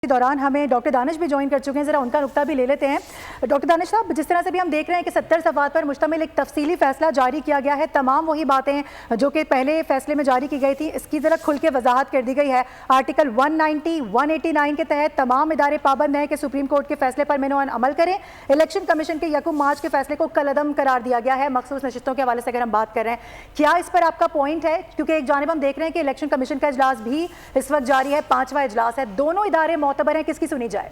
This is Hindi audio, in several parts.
दौरान हमें डॉक्टर दानिश भी ज्वाइन कर चुके हैं, जरा उनका नुक्ता भी ले लेते हैं। डॉक्टर दानिश साहब, जिस तरह से भी हम देख रहे हैं कि 70 सफ़हात पर मुश्तमिल एक तफसीली फैसला जारी किया गया है, तमाम वही बातें जो कि पहले फैसले में जारी की गई थी, इसकी जरा खुल के वजाहत कर दी गई है। आर्टिकल 190, 189 के तहत तमाम इदारे पाबंद हैं कि सुप्रीम कोर्ट के फैसले पर मेनू अमल करें। इलेक्शन कमीशन के 1 मार्च के फैसले को कलअदम करार दिया गया है। मखसूस नशिस्तों के हवाले से अगर हम बात कर रहे हैं, क्या इस पर आपका पॉइंट है? क्योंकि एक जानिब हम देख रहे हैं कि इलेक्शन कमीशन का इजलास भी इस वक्त जारी है, 5वां इजलास है, दोनों इदारे मोतबर हैं, किसकी सुनी जाए?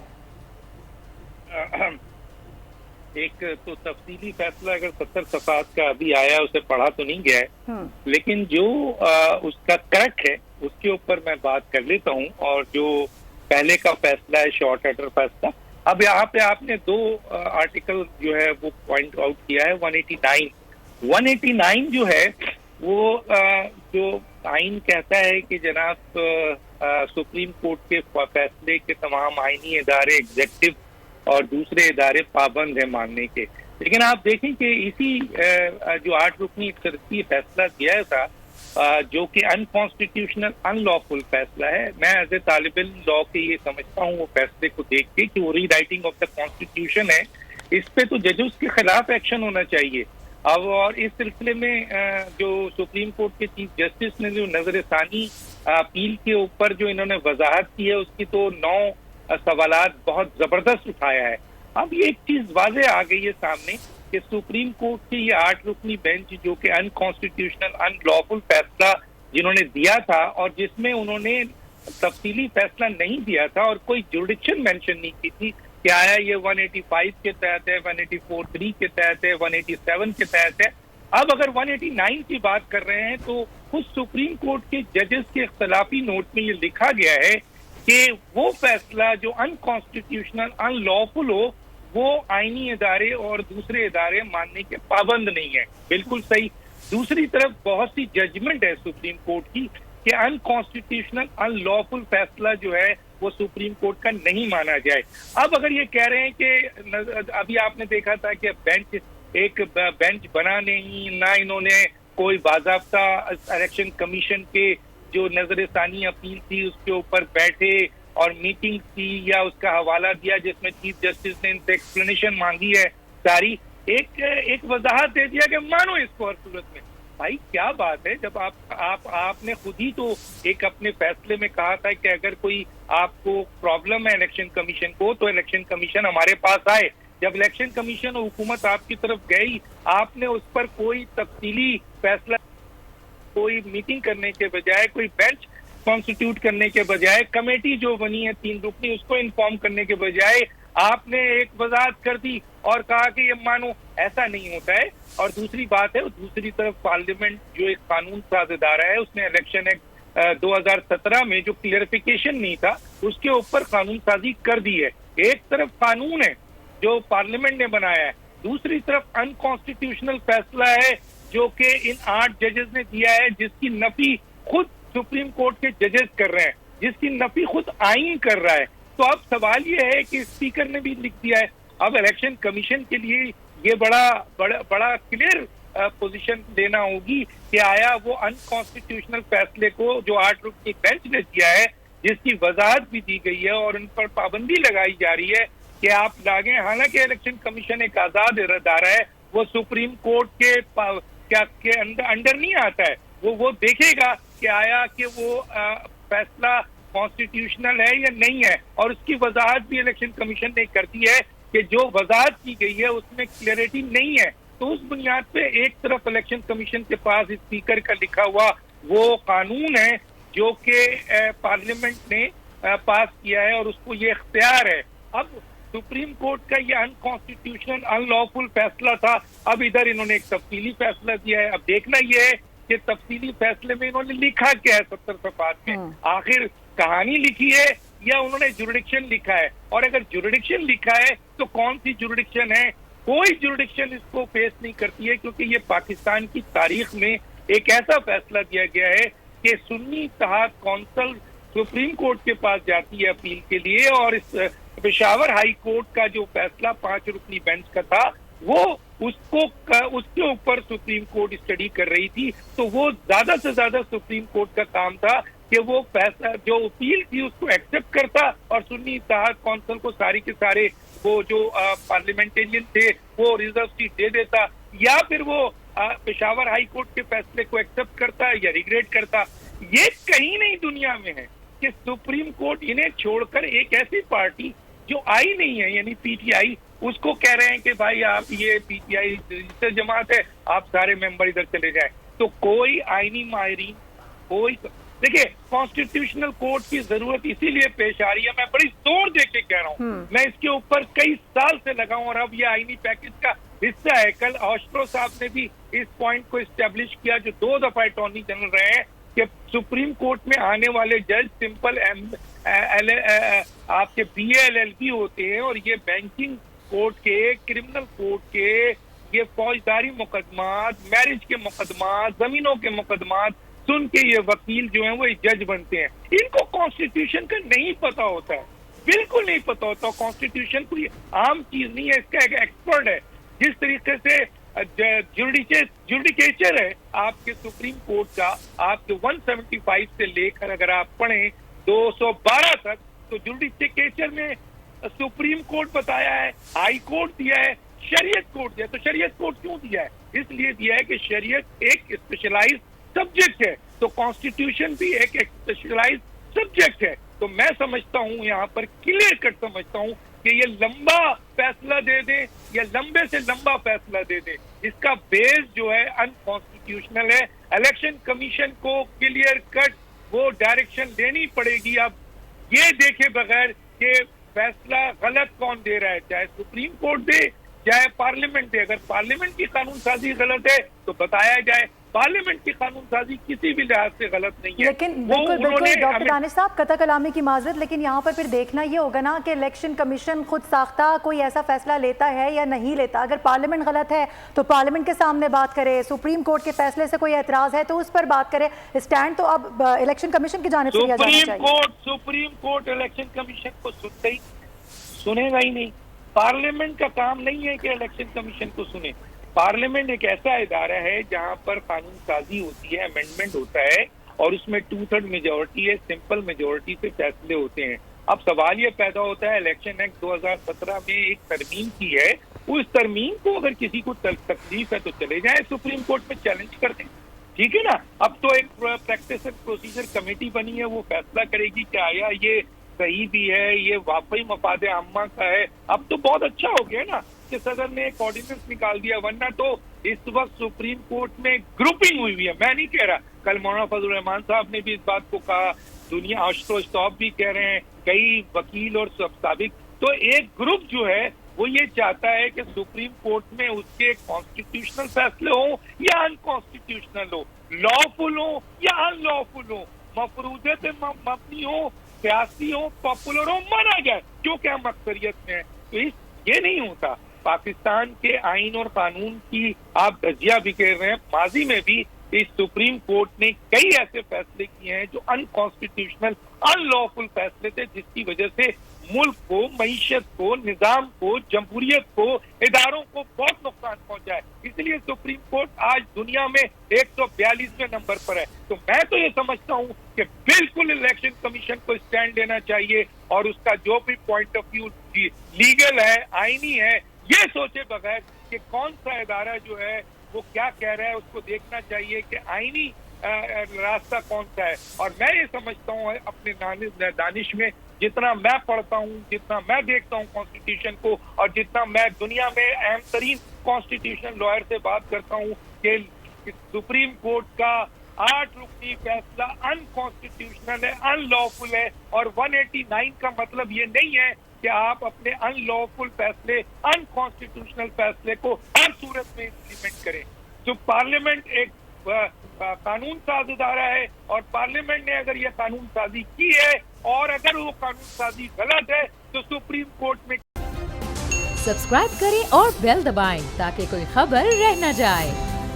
एक तो तफसीली फैसला अगर 70 सफ़हात का अभी आया, उसे पढ़ा तो नहीं गया है, लेकिन जो उसका करक है उसके ऊपर मैं बात कर लेता हूँ। और जो पहले का फैसला है, शॉर्ट ऑर्डर फैसला, अब यहाँ पे आपने दो आर्टिकल जो है वो पॉइंट आउट किया है। 189 जो है वो जो आइन कहता है कि जनाब सुप्रीम कोर्ट के फैसले के तमाम आईनी इदारे, एग्जेक्टिव और दूसरे इदारे पाबंद है मानने के। लेकिन आप देखें कि इसी जो 8 रुकनी एक तरफी फैसला दिया था, जो कि अनकॉन्स्टिट्यूशनल, अनलॉफुल फैसला है। मैं एज ए तालिब इल्म लॉ के ये समझता हूँ वो फैसले को देख के कि वो री राइटिंग ऑफ द कॉन्स्टिट्यूशन है। इस पे तो जजेस के खिलाफ एक्शन होना चाहिए। अब और इस सिलसिले में जो सुप्रीम कोर्ट के चीफ जस्टिस ने जो नजर सानी अपील के ऊपर जो इन्होंने वजाहत की है, उसकी तो 9 सवालात बहुत जबरदस्त उठाया है। अब ये एक चीज वाजे आ गई है सामने कि सुप्रीम कोर्ट के ये 8 रुकनी बेंच जो कि अनकॉन्स्टिट्यूशनल, अनलॉफुल फैसला जिन्होंने दिया था और जिसमें उन्होंने तफसीली फैसला नहीं दिया था और कोई जुरिडिक्शन मेंशन नहीं की थी कि आया ये 185 के तहत है, 184(3) के तहत है, 187 के तहत है। अब अगर 189 की बात कर रहे हैं तो खुद सुप्रीम कोर्ट के जजेस के इख्तलाफी नोट में ये लिखा गया है कि वो फैसला जो अनकॉन्स्टिट्यूशनल, अनलॉफुल हो, वो आईनी इदारे और दूसरे इदारे मानने के पाबंद नहीं है। बिल्कुल सही। दूसरी तरफ बहुत सी जजमेंट है सुप्रीम कोर्ट की कि अनकॉन्स्टिट्यूशनल, अनलॉफुल फैसला जो है वो सुप्रीम कोर्ट का नहीं माना जाए। अब अगर ये कह रहे हैं कि अभी आपने देखा था कि एक बेंच बना नहीं, ना इन्होंने कोई बाज़ाब्ता इलेक्शन कमीशन के जो नजर सानी अपील थी उसके ऊपर बैठे और मीटिंग की या उसका हवाला दिया जिसमें चीफ जस्टिस ने इनसे एक्सप्लेनेशन मांगी है सारी, एक वजाहत दे दिया कि मानो इसको हर सूरत में। भाई क्या बात है, जब आपने खुद ही तो एक अपने फैसले में कहा था कि अगर कोई आपको प्रॉब्लम है इलेक्शन कमीशन को तो इलेक्शन कमीशन हमारे पास आए। जब इलेक्शन कमीशन और हुकूमत आपकी तरफ गई, आपने उस पर कोई तफसीली फैसला, कोई मीटिंग करने के बजाय, कोई बेंच कॉन्स्टिट्यूट करने के बजाय, कमेटी जो बनी है 3 रुकनी उसको इन्फॉर्म करने के बजाय आपने एक वजाहत कर दी और कहा कि ये मानो ऐसा नहीं होता है। और दूसरी बात है, दूसरी तरफ पार्लियामेंट जो एक कानून साज इदारा है, उसने इलेक्शन एक्ट 2017 में जो क्लियरिफिकेशन नहीं था उसके ऊपर कानून साजी कर दी है। एक तरफ कानून है जो पार्लियामेंट ने बनाया है, दूसरी तरफ अनकॉन्स्टिट्यूशनल फैसला है जो कि इन 8 जजेस ने दिया है, जिसकी नफी खुद सुप्रीम कोर्ट के जजेस कर रहे हैं, जिसकी नफी खुद आइन कर रहा है। तो अब सवाल ये है कि स्पीकर ने भी लिख दिया है। अब इलेक्शन कमीशन के लिए ये बड़ा क्लियर पोजीशन लेना होगी कि आया वो अनकॉन्स्टिट्यूशनल फैसले को जो 8 रुकनी बेंच ने दिया है, जिसकी वजाहत भी दी गई है और उन पर पाबंदी लगाई जा रही है कि आप लागे। हालांकि इलेक्शन कमीशन एक आजाद इदारा है, वो सुप्रीम कोर्ट के अंडर नहीं आता है। वो देखेगा कि आया कि वो फैसला कॉन्स्टिट्यूशनल है या नहीं है, और उसकी वजाहत भी इलेक्शन कमीशन ने कर दी है कि जो वजाहत की गई है उसमें क्लियरिटी नहीं है। तो उस बुनियाद पे एक तरफ इलेक्शन कमीशन के पास स्पीकर का लिखा हुआ वो कानून है जो कि पार्लियामेंट ने पास किया है और उसको ये इख्तियार है। अब सुप्रीम कोर्ट का ये अनकॉन्स्टिट्यूशनल, अनलॉफुल फैसला था, अब इधर इन्होंने एक तफसीली फैसला दिया है। अब देखना ये है कि तफसीली फैसले में इन्होंने लिखा क्या है 70 सफ़हात में, आखिर कहानी लिखी है या उन्होंने जुरिडिक्शन लिखा है। और अगर जुरिडिक्शन लिखा है तो कौन सी जुरिडिक्शन है? कोई जुरिडिक्शन इसको फेस नहीं करती है, क्योंकि ये पाकिस्तान की तारीख में एक ऐसा फैसला दिया गया है कि सुन्नी इत्तेहाद कौंसिल सुप्रीम कोर्ट के पास जाती है अपील के लिए, और इस पेशावर हाई कोर्ट का जो फैसला 5 रुकनी बेंच का था वो उसके ऊपर सुप्रीम कोर्ट स्टडी कर रही थी। तो वो ज्यादा से ज्यादा सुप्रीम कोर्ट का काम था कि वो फैसला जो अपील थी उसको एक्सेप्ट करता और सुन्नी इत्तेहाद कौंसिल को सारी के सारे वो जो पार्लियामेंटेरियन थे वो रिजर्व सीट दे देता, या फिर वो पेशावर हाई कोर्ट के फैसले को एक्सेप्ट करता या रिग्रेट करता। ये कहीं नहीं दुनिया में है कि सुप्रीम कोर्ट इन्हें छोड़कर एक ऐसी पार्टी जो आई नहीं है, यानी पीटीआई, उसको कह रहे हैं कि भाई आप ये पीटीआई रजिस्टर जमात है, आप सारे मेंबर इधर चले जाए। तो कोई आईनी माहिरीन, कोई, देखिए कॉन्स्टिट्यूशनल कोर्ट की जरूरत इसीलिए पेश आ रही है, मैं बड़ी जोर दे के कह रहा हूँ, मैं इसके ऊपर कई साल से लगा हूँ और अब ये आईनी पैकेज का हिस्सा है। कल ऑस्ट्रो साहब ने भी इस पॉइंट को इस्टेब्लिश किया, जो 2 दफा अटॉर्नी जनरल रहे हैं, कि सुप्रीम कोर्ट में आने वाले जज सिंपल आपके BA LLB होते हैं और ये बैंकिंग कोर्ट के, क्रिमिनल कोर्ट के, ये फौजदारी मुकदमात, मैरिज के मुकदमात, जमीनों के मुकदमात सुन के ये वकील जो हैं वो जज बनते हैं। इनको कॉन्स्टिट्यूशन का नहीं पता होता है, बिल्कुल नहीं पता होता। कॉन्स्टिट्यूशन कोई आम चीज नहीं है, इसका एक एक्सपर्ट है। जिस तरीके से जुडिकेचर है आपके सुप्रीम कोर्ट का, आपके 175 से लेकर अगर आप पढ़ें 212 तक, तो जुडिकेचर में सुप्रीम कोर्ट बताया है, हाई कोर्ट दिया है, शरीयत कोर्ट दिया है। तो शरीयत कोर्ट क्यों दिया है? इसलिए दिया है कि शरीयत एक स्पेशलाइज्ड सब्जेक्ट है, तो कॉन्स्टिट्यूशन भी एक स्पेशलाइज्ड सब्जेक्ट है। तो मैं समझता हूँ, यहाँ पर क्लियर कट समझता हूँ कि ये लंबा फैसला दे दे या लंबे से लंबा फैसला दे दे, इसका बेस जो है अनकॉन्स्टिट्यूशनल है। इलेक्शन कमीशन को क्लियर कट वो डायरेक्शन देनी पड़ेगी। अब ये देखे बगैर कि फैसला गलत कौन दे रहा है, चाहे सुप्रीम कोर्ट दे चाहे पार्लियामेंट दे। अगर पार्लियामेंट की कानून साजी गलत है तो बताया जाए, पार्लियामेंट की कानून साजी किसी भी लिहाज से गलत नहीं है। लेकिन बिल्कुल डॉक्टर दानिश साहब, कता कलामी की माजरत, लेकिन यहाँ पर फिर देखना ये होगा ना कि इलेक्शन कमीशन खुद साख्ता कोई ऐसा फैसला लेता है या नहीं लेता। अगर पार्लियामेंट गलत है तो पार्लियामेंट के सामने बात करे, सुप्रीम कोर्ट के फैसले से कोई एतराज है तो उस पर बात करे। स्टैंड तो अब इलेक्शन कमीशन की जानिब से लिया जाना चाहिए। सुप्रीम कोर्ट इलेक्शन कमीशन को सुनेगा ही नहीं। पार्लियामेंट का काम नहीं है कि इलेक्शन कमीशन को सुने। पार्लियामेंट एक ऐसा इदारा है जहां पर कानून साजी होती है, अमेंडमेंट होता है और उसमें 2/3 मेजोरिटी है, सिंपल मेजोरिटी से फैसले होते हैं। अब सवाल ये पैदा होता है, इलेक्शन एक्ट 2017 में एक तरमीम की है, उस तरमीम को अगर किसी को तकलीफ है तो चले जाए सुप्रीम कोर्ट में चैलेंज कर दें, ठीक है ना। अब तो एक प्रैक्टिस एंड प्रोसीजर कमेटी बनी है, वो फैसला करेगी कि आया ये सही भी है, ये वाकई मफाद आम्मा का है। अब तो बहुत अच्छा हो गया ना कि सदर ने एक ऑर्डिनेंस निकाल दिया, वरना तो इस वक्त सुप्रीम कोर्ट में ग्रुपिंग हुई है। मैं नहीं कह रहा, कल मौलाना फजल रहमान साहब ने भी इस बात को कहा, दुनिया ऑस्ट्रो स्टॉप भी कह रहे हैं, कई वकील और साबिक। तो एक ग्रुप जो है वो ये चाहता है कि सुप्रीम कोर्ट में उसके कॉन्स्टिट्यूशनल फैसले हो या अनकॉन्स्टिट्यूशनल हो, लॉफुल हो या अनलॉफुल हो, मफरूजे पे मबनी हो, सियासी हो, पॉपुलर हो, माना जाए, क्योंकि हम अक्सरियत में है। तो ये नहीं होता। पाकिस्तान के आइन और कानून की आप धज्जियां बिखेर रहे हैं। माजी में भी इस सुप्रीम कोर्ट ने कई ऐसे फैसले किए हैं जो अनकॉन्स्टिट्यूशनल, अनलॉफुल फैसले थे, जिसकी वजह से मुल्क को, मईशत को, निजाम को, जमहूरियत को, इदारों को बहुत नुकसान पहुंचा है। इसलिए सुप्रीम कोर्ट आज दुनिया में 142वें नंबर पर है। तो मैं तो ये समझता हूँ कि बिल्कुल इलेक्शन कमीशन को स्टैंड लेना चाहिए और उसका जो भी पॉइंट ऑफ व्यू लीगल है, आईनी है, ये सोचे बगैर कि कौन सा इदारा जो है वो क्या कह रहा है, उसको देखना चाहिए कि आईनी रास्ता कौन सा है। और मैं ये समझता हूँ अपने दानिश में, जितना मैं पढ़ता हूँ, जितना मैं देखता हूँ कॉन्स्टिट्यूशन को, और जितना मैं दुनिया में अहम तरीन कॉन्स्टिट्यूशन लॉयर से बात करता हूँ, कि सुप्रीम कोर्ट का 8 रुकनी फैसला अनकॉन्स्टिट्यूशनल है, अनलॉफुल है। और 189 का मतलब ये नहीं है कि आप अपने अनलॉफुल फैसले, अनकॉन्स्टिट्यूशनल फैसले को हर सूरत में इम्प्लीमेंट करें। तो पार्लियामेंट एक कानून साज इदारा है और पार्लियामेंट ने अगर ये कानून साजी की है और अगर वो कानून साजी गलत है तो सुप्रीम कोर्ट में। सब्सक्राइब करें और बेल दबाएं ताकि कोई खबर रह न जाए।